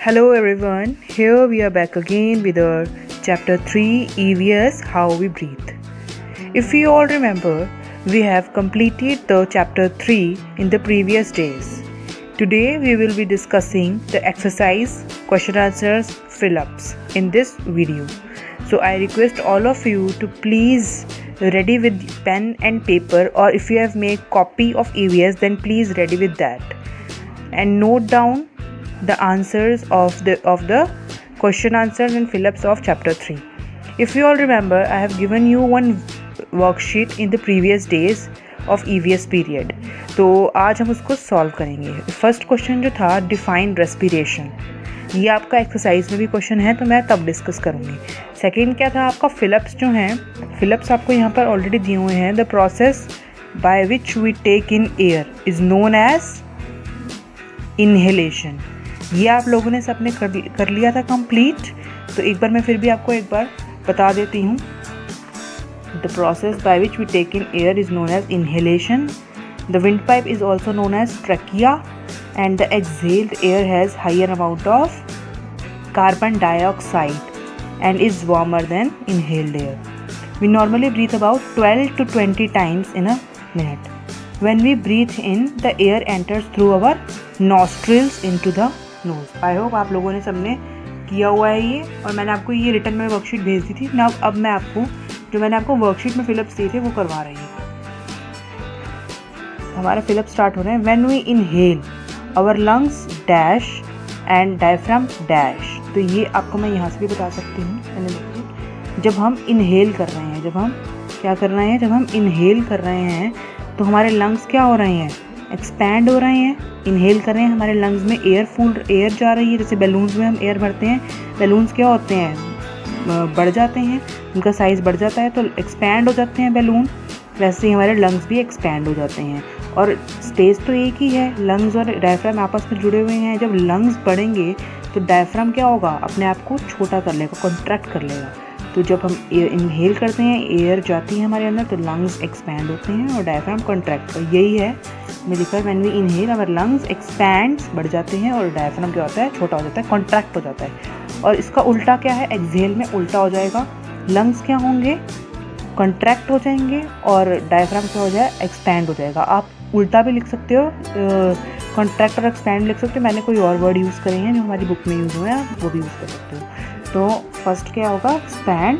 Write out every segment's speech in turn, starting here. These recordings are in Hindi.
Hello everyone, here we are back again with our chapter 3 EVS How We Breathe. If you all remember, we have completed the chapter 3 in the previous days. Today we will be discussing the exercise, question answers, fill-ups in this video. So I request all of you to please ready with pen and paper, or if you have made copy of EVS then please ready with that and note down the answers of the question answers and fill-ups of chapter 3. If you all remember, I have given you one worksheet in the previous days of EVS period. तो आज हम उसको सॉल्व करेंगे. फर्स्ट क्वेश्चन जो था डिफाइन रेस्पिरेशन, ये आपका एक्सरसाइज में भी क्वेश्चन है तो मैं तब डिस्कस करूँगी. सेकेंड क्या था आपका फिलअप्स जो हैं, फिलअप्स आपको यहाँ पर ऑलरेडी दिए हुए हैं. The process by which we take in air is known as inhalation. ये आप लोगों ने सबने कर लिया था कंप्लीट, तो एक बार मैं फिर भी आपको एक बार बता देती हूँ. The process by which we take in air is known as inhalation. The wind pipe is also known as trachea and the exhaled air has higher amount of carbon dioxide and is warmer than inhaled air. We normally breathe about 12 to 20 times in a minute. When we breathe in, the air enters through our nostrils into the nose. I hope आप लोगों ने सबने किया हुआ है ये, और मैंने आपको ये रिटर्न में वर्कशीट भेज दी थी ना. अब मैं आपको जो मैंने आपको वर्कशीट में फिलअप्स दिए थे वो करवा रही हूँ. हमारा फिलअप स्टार्ट हो रहे हैं. When we inhale, our lungs dash and diaphragm dash. तो ये आपको मैं यहाँ से भी बता सकती हूँ. जब हम इनहेल कर रहे हैं, जब हम क्या कर रहे हैं, जब हम इनहेल कर रहे हैं तो हमारे लंग्स क्या हो रहे हैं, एक्सपैंड हो रहे हैं. इनहेल कर रहे हैं, हमारे लंग्स में एयर जा रही है. जैसे बैलून्स में हम एयर भरते हैं, बैलून्स क्या होते हैं, बढ़ जाते हैं, उनका साइज़ बढ़ जाता है तो एक्सपैंड हो जाते हैं बैलून. वैसे ही हमारे लंग्स भी एक्सपैंड हो जाते हैं. और स्पेस तो एक ही है, लंग्स और डायफ्राम आपस में जुड़े हुए हैं. जब लंग्स बढ़ेंगे तो डायफ्राम क्या होगा, अपने आप को छोटा कर लेगा, कॉन्ट्रैक्ट कर लेगा. तो जब हम इनहेल करते हैं, एयर जाती है हमारे अंदर, तो लंग्स एक्सपैंड होते हैं और डायफ्राम कॉन्ट्रैक्ट. तो यही है मैं लिखा है, when we inhale our lungs expands, बढ़ जाते हैं, और डायफ्राम क्या होता है, छोटा हो जाता है, कॉन्ट्रैक्ट हो जाता है. और इसका उल्टा क्या है, एक्सहेल में उल्टा हो जाएगा. लंग्स क्या होंगे, कॉन्ट्रैक्ट हो जाएंगे, और डायफ्राम क्या हो जाए, एक्सपैंड हो जाएगा. आप उल्टा भी लिख सकते हो, कॉन्ट्रैक्ट और एक्सपैंड लिख सकते हो. मैंने कोई और वर्ड यूज़ करे हैं जो हमारी बुक में यूज़ हुए हैं, आप वो भी यूज़ कर सकते हो. तो फर्स्ट क्या होगा, expand,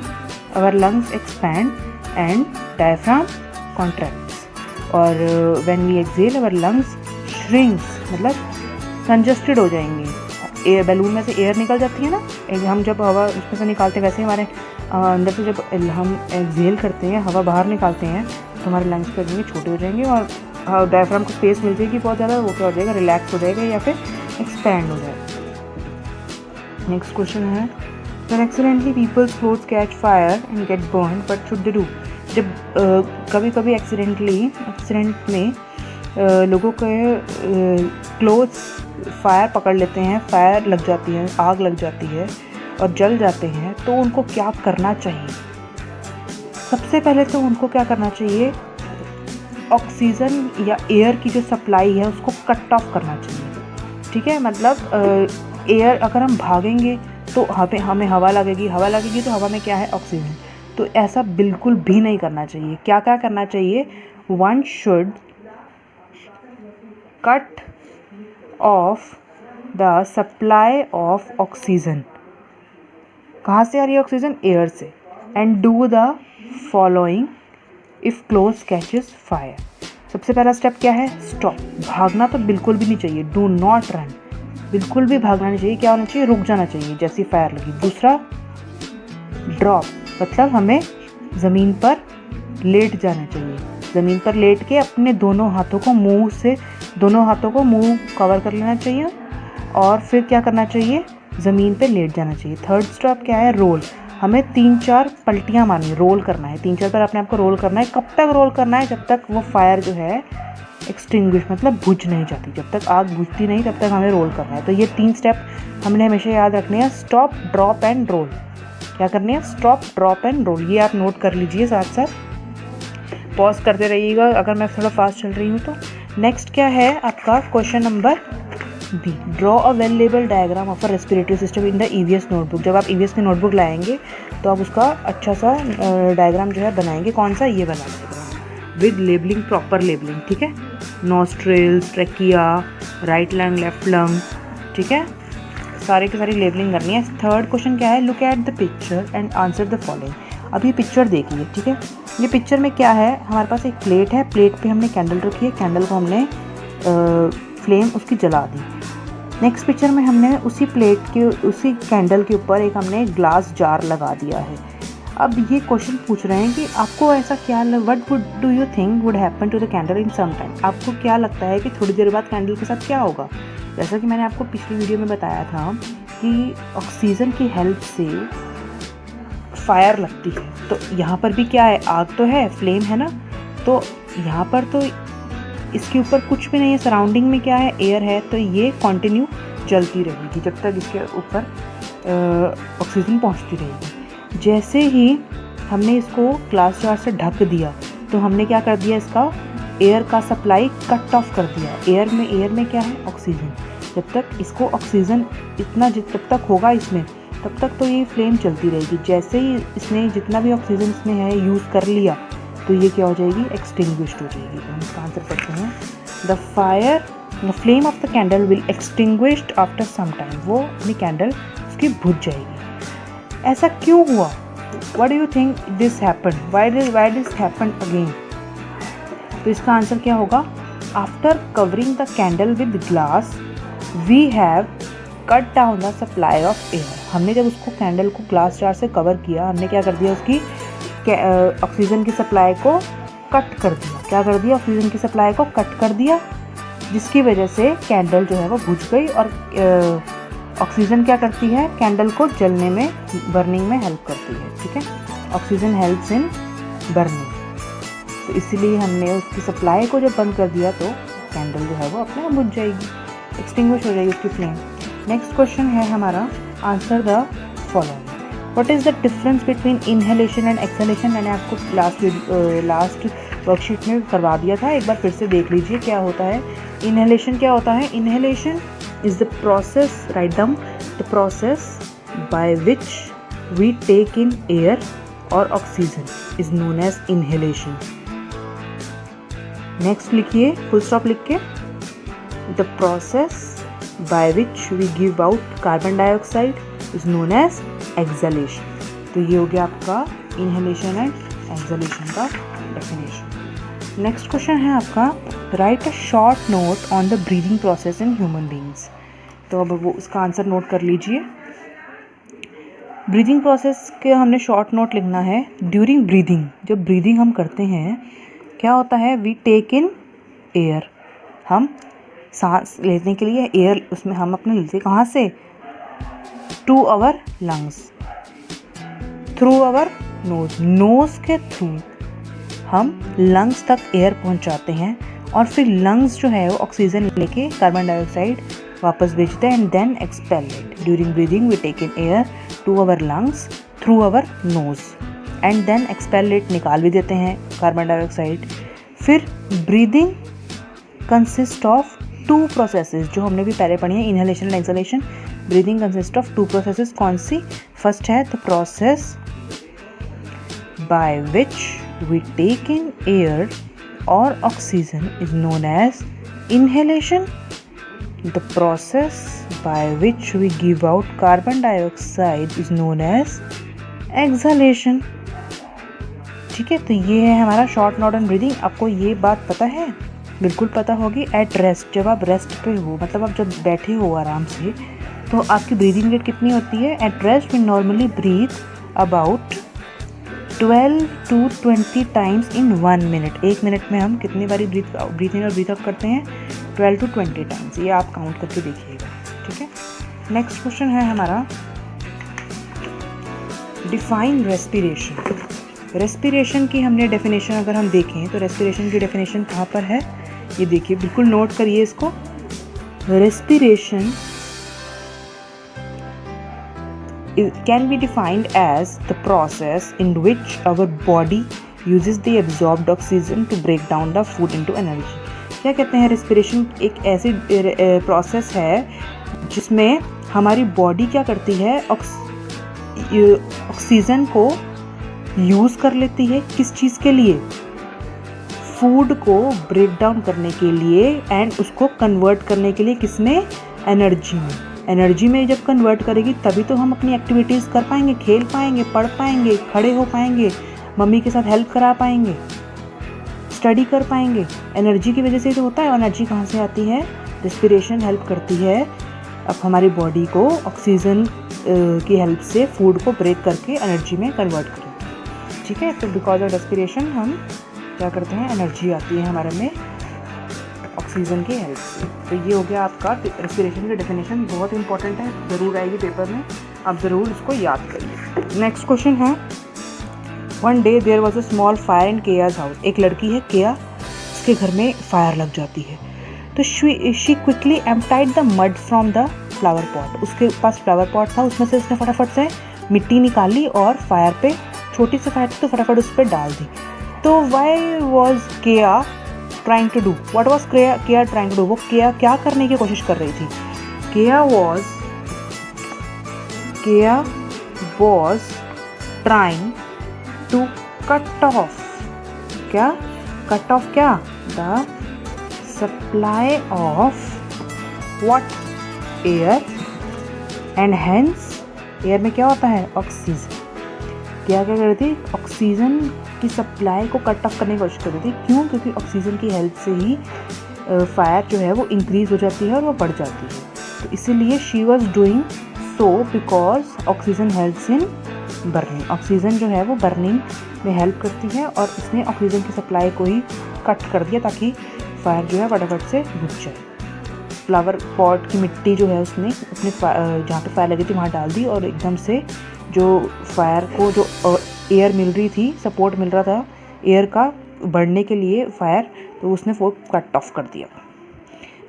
our lungs expand and diaphragm contracts. और when we exhale our lungs shrinks, मतलब कंजस्टेड हो जाएंगे. एयर बैलून में से एयर निकल जाती है ना, हम जब हवा उसमें से निकालते हैं वैसे हमारे अंदर से जब हम एक्सहेल करते हैं, हवा बाहर निकालते हैं, तो हमारे लंग्स क्या होंगे, छोटे हो जाएंगे, और डायफ्राम को स्पेस मिल जाएगी बहुत ज़्यादा. वो क्या हो जाएगा, रिलैक्स हो जाएगा या फिर एक्सपैंड हो जाएगा. नेक्स्ट क्वेश्चन है, when accidentally people's clothes catch fire and get burn, what should they do. जब कभी कभी एक्सीडेंट में लोगों के क्लोथ्स फायर पकड़ लेते हैं, फायर लग जाती है, आग लग जाती है और जल जाते हैं, तो उनको क्या करना चाहिए. सबसे पहले तो उनको क्या करना चाहिए, ऑक्सीजन या एयर की जो सप्लाई है उसको कट ऑफ करना चाहिए. ठीक है, मतलब एयर, अगर हम भागेंगे तो हमें हवा लगेगी तो हवा में क्या है, ऑक्सीजन. तो ऐसा बिल्कुल भी नहीं करना चाहिए. क्या क्या करना चाहिए, one should cut off the supply of oxygen. कहाँ से आ रही है ऑक्सीजन, एयर से. And do the following if clothes catches fire. सबसे पहला स्टेप क्या है, स्टॉप. भागना तो बिल्कुल भी नहीं चाहिए, डू नॉट रन. बिल्कुल भी भागना नहीं चाहिए. क्या होना चाहिए, रुक जाना चाहिए जैसी फायर लगी. दूसरा, ड्रॉप, मतलब हमें ज़मीन पर लेट जाना चाहिए. ज़मीन पर लेट के अपने दोनों हाथों को मुंह कवर कर लेना चाहिए, और फिर क्या करना चाहिए, ज़मीन पे लेट जाना चाहिए. थर्ड स्टेप क्या है, रोल. हमें 3-4 पलटियाँ मारनी, रोल करना है, 3-4 बार अपने आप को रोल करना है. कब तक रोल करना है, जब तक वो फायर जो है एक्सटिंग्विश, मतलब बुझ नहीं जाती. जब तक आग बुझती नहीं तब तक हमें रोल करना है. तो ये 3 स्टेप हमने हमेशा याद रखने हैं, स्टॉप, ड्रॉप एंड रोल. क्या करनी है, स्टॉप, ड्रॉप एंड रोल. ये आप नोट कर लीजिए, साथ साथ पॉज करते रहिएगा अगर मैं थोड़ा फास्ट चल रही हूँ तो. नेक्स्ट क्या है आपका question number B, draw a well label diagram of a respiratory system in the EVS notebook. जब आप ईवीएस की नोटबुक लाएंगे तो आप उसका अच्छा सा डायग्राम जो है बनाएंगे। कौन सा? ये बना diagram with labelling, proper labelling, ठीक है। Nostrils, trachea, right lung, left lung, ठीक है, सारे की सारी लेबलिंग करनी है। थर्ड क्वेश्चन क्या है? Look at the picture and answer the following. अब ये पिक्चर देखिए, ठीक है। ये पिक्चर में क्या है? हमारे पास एक प्लेट है, प्लेट पे हमने कैंडल रखी है, कैंडल को हमने फ्लेम उसकी जला दी। नेक्स्ट पिक्चर में हमने उसी प्लेट के, उसी कैंडल के ऊपर एक हमने ग्लास जार लगा दिया है। अब ये क्वेश्चन पूछ रहे हैं कि आपको ऐसा क्या, what would do you think would happen to the candle in some time. आपको क्या लगता है कि थोड़ी देर बाद कैंडल के साथ क्या होगा? जैसा कि मैंने आपको पिछली वीडियो में बताया था कि ऑक्सीजन की हेल्प से फायर लगती है। तो यहाँ पर भी क्या है? आग तो है, फ्लेम है ना। तो यहाँ पर तो इसके ऊपर कुछ भी नहीं है, सराउंडिंग में क्या है? एयर है। तो ये कंटिन्यू जलती रहेगी जब तक इसके ऊपर ऑक्सीजन पहुँचती रहेगी। जैसे ही हमने इसको ग्लास जार से ढक दिया तो हमने क्या कर दिया? इसका एयर का सप्लाई कट ऑफ कर दिया। एयर में क्या है? ऑक्सीजन। जब तक इसको ऑक्सीजन इतना जब तक होगा इसमें, तब तक तो ये फ्लेम चलती रहेगी। जैसे ही इसने जितना भी ऑक्सीजन इसमें है यूज़ कर लिया तो ये क्या हो जाएगी? एक्सटिंग्विश्ड हो जाएगी। तो हम इसका आंसर पढ़ते हैं, the flame of the candle will extinguished after some time. वो अपनी कैंडल उसकी बुझ जाएगी। ऐसा क्यों हुआ? What do you think this happen? Why this happen again? तो इसका आंसर क्या होगा? After covering the candle with glass we have cut down the supply of air. हमने जब उसको कैंडल को ग्लास जार से कवर किया, हमने क्या कर दिया? उसकी ऑक्सीजन की सप्लाई को कट कर दिया। क्या कर दिया? ऑक्सीजन की सप्लाई को कट कर दिया, जिसकी वजह से कैंडल जो है वो बुझ गई। और ऑक्सीजन क्या करती है? कैंडल को जलने में, बर्निंग में हेल्प करती है, ठीक है। Oxygen helps in burning. तो इसीलिए हमने उसकी सप्लाई को जब बंद कर दिया तो कैंडल जो है वो अपने आप बुझ जाएगी, एक्सटिंग्विश हो जाएगी उसकी फ्लेम। नेक्स्ट क्वेश्चन है हमारा, answer the following. What is the difference between inhalation and exhalation? मैंने आपको लास्ट वर्कशीट में करवा दिया था, एक बार फिर से देख लीजिए क्या होता है। इनहेलेशन क्या होता है? Inhalation is the process, write down, the process by which we take in air और oxygen is known as inhalation. Next लिखिए, फुल स्टॉप लिख के, the process by which we give out carbon dioxide is known as exhalation। तो ये हो गया आपका inhalation and exhalation का definition। नेक्स्ट क्वेश्चन है आपका, right a short note on the breathing process in human beings. तो अब वो उसका आंसर नोट कर लीजिए। ब्रीदिंग प्रोसेस के हमने शॉर्ट नोट लिखना है। ड्यूरिंग ब्रीदिंग, जब ब्रीदिंग हम करते हैं क्या होता है? वी टेक इन एयर, हम सांस लेने के लिए एयर उसमें हम अपने लेते कहाँ से? To our lungs, through our nose, nose के थ्रू हम लंग्स तक एयर पहुँचाते हैं और फिर लंग्स जो है वो ऑक्सीजन लेके कार्बन डाइऑक्साइड वापस भेजते हैं and then expel it. During breathing we take in air to our lungs through our nose and then expel it, निकाल भी देते हैं कार्बन डाइऑक्साइड। फिर breathing consist of two processes, जो हमने भी पहले पढ़ी है, inhalation and exhalation. Breathing consist of two processes. कौन सी? फर्स्ट है the process by which we take in air और oxygen is known as inhalation. The process by which we give out carbon dioxide is known as exhalation. ठीक है, तो ये है हमारा शॉर्ट नोट ऑन ब्रीदिंग। आपको ये बात पता है? बिल्कुल पता होगी। एट रेस्ट, जब आप रेस्ट पे हो, मतलब आप जब बैठे हो आराम से, तो आपकी ब्रीदिंग रेट कितनी होती है? At rest we normally breathe about 12 to 20 times in 1 minute. 1 minute में हम कितनी बारी ब्रीथ इन और ब्रीथ आउट करते हैं? 12 to 20 टाइम्स। ये आप काउंट करके देखिएगा, ठीक है। नेक्स्ट क्वेश्चन है हमारा, डिफाइन रेस्पिरेशन। रेस्पिरेशन की हमने डेफिनेशन अगर हम देखें तो रेस्पिरेशन की डेफिनेशन कहाँ पर है? ये देखिए, बिल्कुल नोट करिए इसको। Respiration can be defined as the process in which our body uses the absorbed oxygen to break down the food into energy। क्या कहते हैं, रेस्पिरेशन एक ऐसी प्रोसेस है जिसमें हमारी बॉडी क्या करती है, ऑक्सीजन को यूज़ कर लेती है। किस चीज़ के लिए? फूड को ब्रेक डाउन करने के लिए एंड उसको कन्वर्ट करने के लिए। किसमें? एनर्जी में। एनर्जी में जब कन्वर्ट करेगी तभी तो हम अपनी एक्टिविटीज़ कर पाएंगे, खेल पाएंगे, पढ़ पाएंगे, खड़े हो पाएंगे, मम्मी के साथ हेल्प करा पाएंगे, स्टडी कर पाएंगे। एनर्जी की वजह से तो होता है। एनर्जी कहाँ से आती है? रेस्पिरेशन हेल्प करती है अब हमारी बॉडी को ऑक्सीजन की हेल्प से फूड को ब्रेक करके एनर्जी में कन्वर्ट करें। ठीक है, तो बिकॉज ऑफ रेस्पिरेशन हम क्या करते हैं, एनर्जी आती है हमारे में ऑक्सीजन की हेल्प से। तो ये हो गया आपका रेस्पिरेशन की डेफिनेशन, बहुत इंपॉर्टेंट है, ज़रूर आएगी पेपर में, आप ज़रूर इसको याद करिए। नेक्स्ट क्वेश्चन है, one day there was a small fire in Keya's house. एक लड़की है केया, उसके घर में फायर लग जाती है, तो she quickly emptied the mud from the flower pot. उसके पास फ्लावर पॉट था, उसमें से उसने फटाफट से मिट्टी निकाली और फायर पे, छोटी सी फायर थी तो फटाफट उस पर डाल दी। तो why was Keya trying to do, what was Keya trying to do, वो केया क्या करने की कोशिश कर रही थी? Keya was trying to cut off, क्या कट ऑफ, क्या the supply of what, air, and hence air में क्या होता है, ऑक्सीजन। क्या कर रही थी? ऑक्सीजन की सप्लाई को कट ऑफ करने की कोशिश कर रही थी। क्यों? क्योंकि ऑक्सीजन की हेल्प से ही फायर जो है वो इंक्रीज हो जाती है और वो बढ़ जाती है। तो इसीलिए she was doing so because oxygen helps in burning. Oxygen जो है वो बर्निंग में हेल्प करती है और उसने ऑक्सीजन की सप्लाई को ही कट कर दिया ताकि फायर जो है फटाफट से बुझ जाए। फ्लावर पॉट की मिट्टी जो है उसने अपने जहाँ पे फायर लगी थी वहाँ डाल दी और एकदम से जो फायर को जो एयर मिल रही थी, सपोर्ट मिल रहा था एयर का बढ़ने के लिए फायर, तो उसने वो कट ऑफ कर दिया।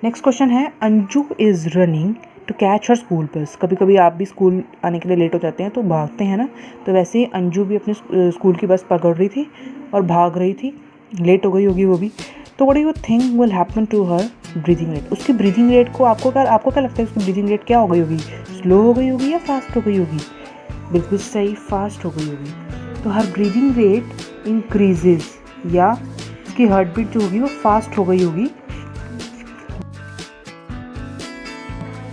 नेक्स्ट क्वेश्चन है, Anju is running to catch her school bus. कभी कभी आप भी स्कूल आने के लिए लेट हो जाते हैं तो भागते हैं ना, तो वैसे ही अंजू भी अपने स्कूल की बस पकड़ रही थी और भाग रही थी, लेट हो गई होगी वो भी। तो what do you think will happen to her breathing rate? उसकी ब्रीदिंग रेट को आपको क्या लगता है, उसकी ब्रीदिंग रेट क्या हो गई होगी? स्लो हो गई होगी या फास्ट हो गई होगी? बिल्कुल सही, फास्ट हो गई होगी। तो हर ब्रीदिंग रेट इंक्रीजेज, या उसकी हार्ट बीट जो होगी वो फास्ट हो गई होगी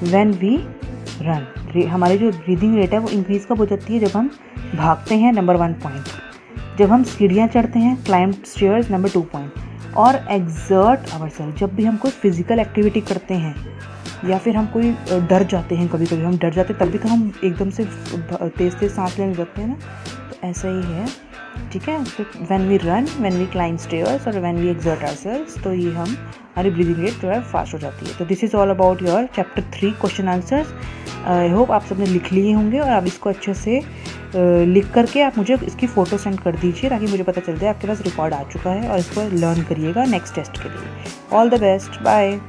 व्हेन वी रन। हमारी जो ब्रीदिंग रेट है वो इंक्रीज कब हो जाती है? जब हम भागते हैं, नंबर 1 पॉइंट। जब हम सीढ़ियाँ चढ़ते हैं, क्लाइंब स्टेयर्स, नंबर 2 पॉइंट। और एक्सर्ट आवरसेल्फ, जब भी हम कोई फिजिकल एक्टिविटी करते हैं या फिर हम कोई डर जाते हैं, कभी कभी हम डर जाते हैं तब भी तो हम एकदम से तेज़ सांस लेने लगते हैं ना, तो ऐसा ही है। ठीक है, तो when we run, when we climb stairs और व्हेन वी एक्सर्ट आवरसेल्व्स, तो ये हमारी ब्रीदिंग रेट जो है फास्ट हो जाती है। तो this is all about your chapter 3 question answers. I hope आप सबने लिख लिए होंगे और आप इसको अच्छे से लिख करके आप मुझे इसकी फ़ोटो सेंड कर दीजिए ताकि मुझे पता चल जाए आपके पास रिकॉर्ड आ चुका है, और इसको लर्न करिएगा नेक्स्ट टेस्ट के लिए। All the best, bye.